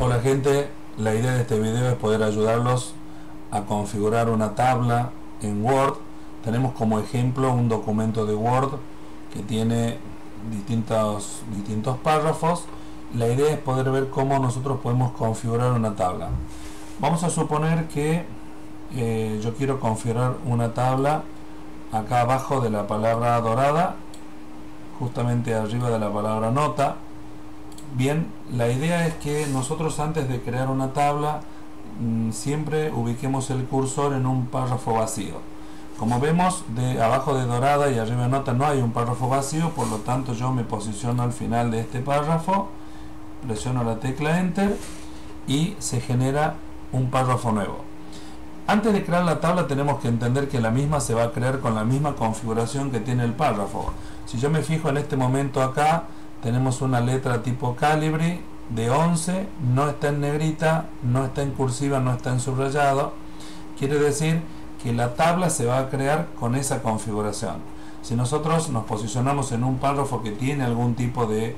Hola gente, la idea de este video es poder ayudarlos a configurar una tabla en Word. Tenemos como ejemplo un documento de Word que tiene distintos párrafos. La idea es poder ver cómo nosotros podemos configurar una tabla. Vamos a suponer que yo quiero configurar una tabla acá abajo de la palabra dorada, justamente arriba de la palabra nota. Bien, la idea es que nosotros antes de crear una tabla siempre ubiquemos el cursor en un párrafo vacío. Como vemos, de abajo de dorada y arriba de nota no hay un párrafo vacío, por lo tanto yo me posiciono al final de este párrafo, presiono la tecla Enter y se genera un párrafo nuevo. Antes de crear la tabla tenemos que entender que la misma se va a crear con la misma configuración que tiene el párrafo. Si yo me fijo en este momento acá, tenemos una letra tipo Calibri de 11, no está en negrita, no está en cursiva, no está en subrayado. Quiere decir que la tabla se va a crear con esa configuración. Si nosotros nos posicionamos en un párrafo que tiene algún tipo de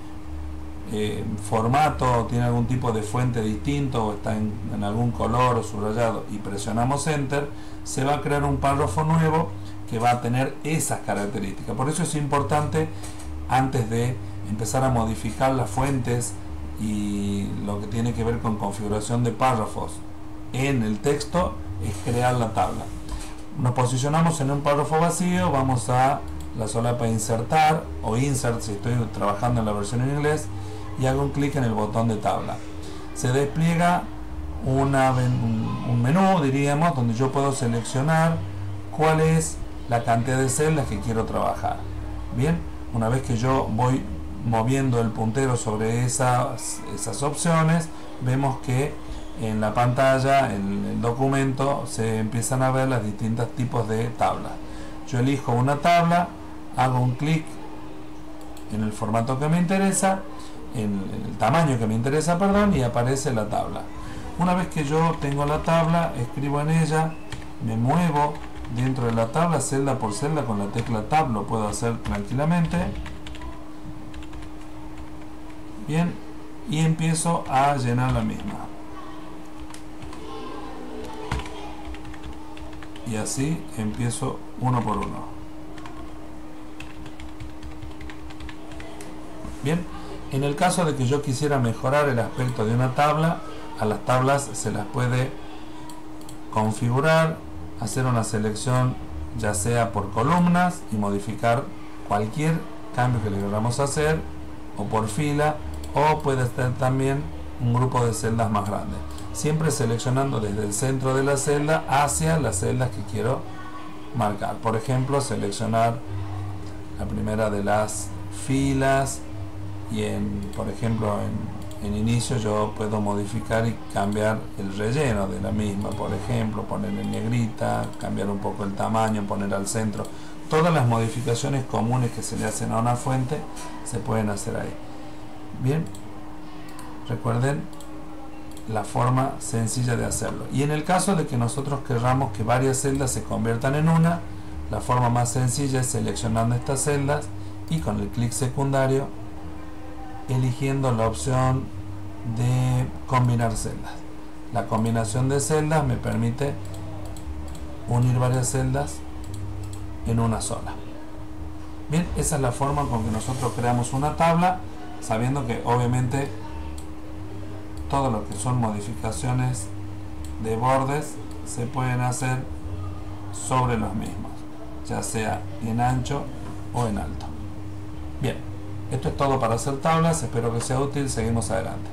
formato, o tiene algún tipo de fuente distinto, o está en algún color o subrayado, y presionamos Enter, se va a crear un párrafo nuevo que va a tener esas características. Por eso es importante, antes de empezar a modificar las fuentes y lo que tiene que ver con configuración de párrafos en el texto, es crear la tabla. Nos posicionamos en un párrafo vacío, vamos a la solapa insertar o insert si estoy trabajando en la versión en inglés, y hago un clic en el botón de tabla. Se despliega un menú, diríamos, donde yo puedo seleccionar cuál es la cantidad de celdas que quiero trabajar. Bien, una vez que yo voy moviendo el puntero sobre esas opciones, vemos que en la pantalla, en el documento, se empiezan a ver los distintos tipos de tablas. Yo elijo una tabla, hago un clic en el formato que me interesa, en el tamaño que me interesa, perdón, y aparece la tabla. Una vez que yo tengo la tabla, escribo en ella, me muevo dentro de la tabla celda por celda con la tecla Tab, lo puedo hacer tranquilamente. Bien, y empiezo a llenar la misma. Y así empiezo uno por uno. Bien, en el caso de que yo quisiera mejorar el aspecto de una tabla, a las tablas se las puede configurar, hacer una selección ya sea por columnas y modificar cualquier cambio que le queramos hacer, o por fila, o puede estar también un grupo de celdas más grandes, siempre seleccionando desde el centro de la celda hacia las celdas que quiero marcar. Por ejemplo, seleccionar la primera de las filas, y por ejemplo en inicio yo puedo modificar y cambiar el relleno de la misma, por ejemplo poner en negrita, cambiar un poco el tamaño, poner al centro. Todas las modificaciones comunes que se le hacen a una fuente se pueden hacer ahí. Bien, recuerden la forma sencilla de hacerlo. Y en el caso de que nosotros queramos que varias celdas se conviertan en una, la forma más sencilla es seleccionando estas celdas y con el clic secundario eligiendo la opción de combinar celdas. La combinación de celdas me permite unir varias celdas en una sola. Bien, esa es la forma con que nosotros creamos una tabla, sabiendo que obviamente todo lo que son modificaciones de bordes se pueden hacer sobre los mismos, ya sea en ancho o en alto. Bien, esto es todo para hacer tablas, espero que sea útil, seguimos adelante.